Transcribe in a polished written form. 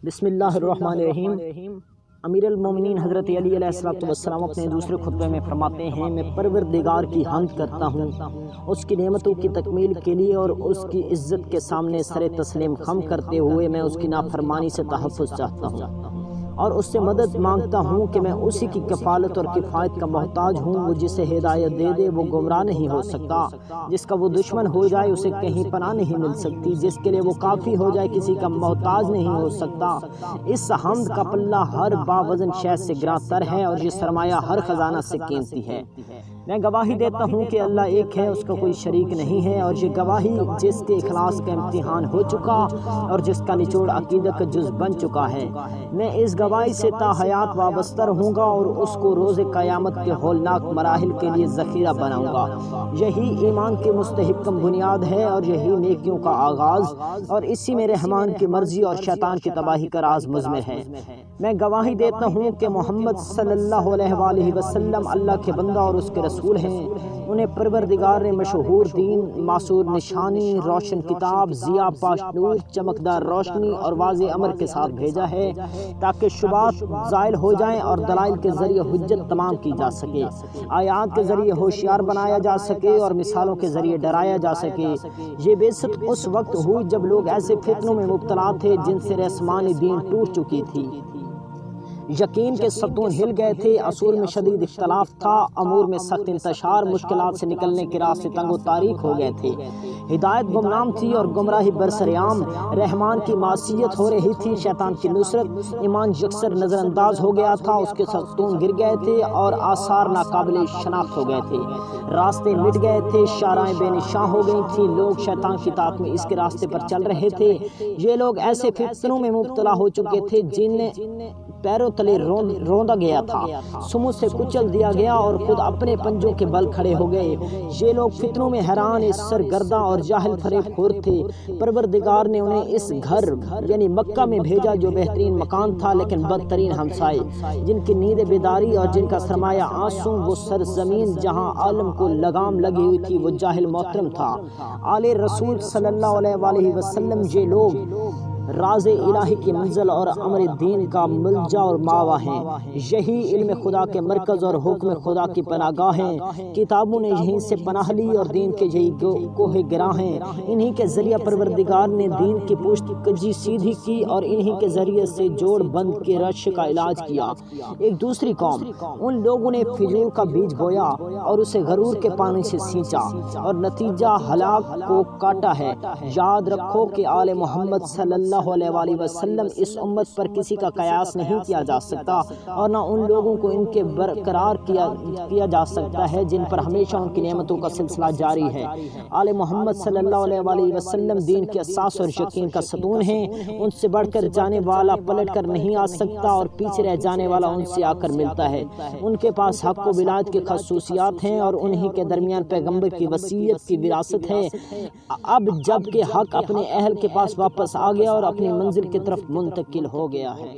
بسم اللہ الرحمن الرحیم۔ امیر المومنین حضرت علیہ علیہ السلام اپنے دوسرے خطبے میں فرماتے ہیں، میں پروردگار کی حمد کرتا ہوں اس کی نعمتوں کی تکمیل کے لیے، اور اس کی عزت کے سامنے سر تسلیم خم کرتے ہوئے میں اس کی نافرمانی سے تحفظ چاہتا ہوں، اور اس سے مدد مانگتا ہوں کہ میں اسی کی کفالت اور کفایت کا محتاج ہوں۔ وہ جسے ہدایت دے دے وہ گمراہ نہیں ہو سکتا، جس کا وہ دشمن ہو جائے اسے کہیں پناہ نہیں مل سکتی، جس کے لیے وہ کافی ہو جائے کسی کا محتاج نہیں ہو سکتا۔ اس حمد کا پلہ ہر باوزن شے سے گراں تر ہے، اور یہ سرمایہ ہر خزانہ سے قیمتی ہے۔ میں گواہی دیتا ہوں کہ اللہ ایک ہے، اس کا کوئی شریک نہیں ہے، اور یہ گواہی جس کے اخلاص کا امتحان ہو چکا اور جس کا نچوڑ عقیدت کا جز بن چکا ہے، میں اس گواہی سے تا حیات وابستہ رہوں گا اور اس کو روز قیامت کے ہولناک مراحل کے لیے ذخیرہ بناؤں گا۔ یہی ایمان کی مستحکم بنیاد ہے، اور یہی نیکیوں کا آغاز، اور اسی میں رحمان کی مرضی اور شیطان کی تباہی کا راز مضمر ہے۔ میں گواہی دیتا ہوں کہ محمد صلی اللہ علیہ وآلہ وسلم اللہ کے بندہ اور اس کے رسول ہیں۔ انہیں پروردگار نے مشہور دین، معصور نشانی، روشن کتاب، ضیاء پاش نور، چمکدار روشنی اور واضح امر کے ساتھ بھیجا ہے، تاکہ شبہات زائل ہو جائیں اور دلائل کے ذریعے حجت تمام کی جا سکے، آیات کے ذریعے ہوشیار بنایا جا سکے اور مثالوں کے ذریعے ڈرایا جا سکے۔ یہ بعثت اس وقت ہوئی جب لوگ ایسے فتنوں میں مبتلا تھے جن سے رسمانی دین ٹوٹ چکی تھی، یقین کے ستون ہل گئے تھے، اصول میں شدید اختلاف تھا، امور میں سخت انتشار، مشکلات سے نکلنے کے راستے تنگ و تاریک ہو گئے تھے، ہدایت گمنام تھی اور گمراہی برسرعام، رحمان کی معصیت ہو رہی تھی، شیطان کی نصرت، ایمان یکسر نظر انداز ہو گیا تھا، اس کے ستون گر گئے تھے اور آثار ناقابل شناخت ہو گئے تھے، راستے مٹ گئے تھے، شارائیں بے نشاں ہو گئی تھیں، لوگ شیطان کی طاقت میں اس کے راستے پر چل رہے تھے۔ یہ لوگ ایسے فتنوں میں مبتلا ہو چکے تھے جن پیروں تلے روندا گیا تھا، سمو سے کچل دیا گیا اور خود اپنے پنجوں کے بل کھڑے ہو گئے۔ یہ لوگ فتنوں میں حیران، سرگرداں اور جاہل فریب خور تھے۔ پروردگار نے انہیں اس گھر یعنی مکہ میں بھیجا جو بہترین مکان تھا لیکن بدترین ہمسائے، جن کی نیند بیداری اور جن کا سرمایہ آنسو، وہ سرزمین جہاں عالم کو لگام لگی ہوئی تھی وہ جاہل محترم تھا۔ آل رسول صلی اللہ علیہ وآلہ وسلم، یہ لوگ راز الہی کی منزل اور امر دین کا ملجا اور ماوا ہیں، یہی علم خدا کے مرکز اور حکم خدا کی پناہ گاہ ہیں، کتابوں نے یہیں سے پناہ لی اور دین کے یہی کوہ گراں ہیں، انہی کے ذریعہ پروردگار نے دین کی پشت کجی سیدھی کی اور انہی کے ذریعے سے جوڑ بند کے رش کا علاج کیا۔ ایک دوسری قوم، ان لوگوں نے فضول کا بیج بویا اور اسے غرور کے پانی سے سینچا اور نتیجہ ہلاک کو کاٹا ہے۔ یاد رکھو کہ آل محمد صلی اللہ علیہ وآلہ وسلم اس امت پر کسی کا قیاس نہیں کیا جا سکتا، اور نہ ان لوگوں کو ان کے برقرار کیا جا سکتا ہے جن پر ہمیشہ ان کی نعمتوں کا سلسلہ جاری ہے۔ آل محمد صلی اللہ علیہ وآلہ وسلم دین کے اساس اور یقین کا ستون ہیں، ان سے بڑھ کر جانے والا پلٹ کر نہیں آ سکتا اور پیچھے رہ جانے والا ان سے آ کر ملتا ہے۔ ان کے پاس حق و ولایت کی خصوصیات ہیں اور انہی کے درمیان پیغمبر کی وصیت کی وراثت ہے۔ اب جب کہ حق اپنے اہل کے پاس واپس آ گیا اور اپنی منزل کی طرف منتقل ہو گیا ہے۔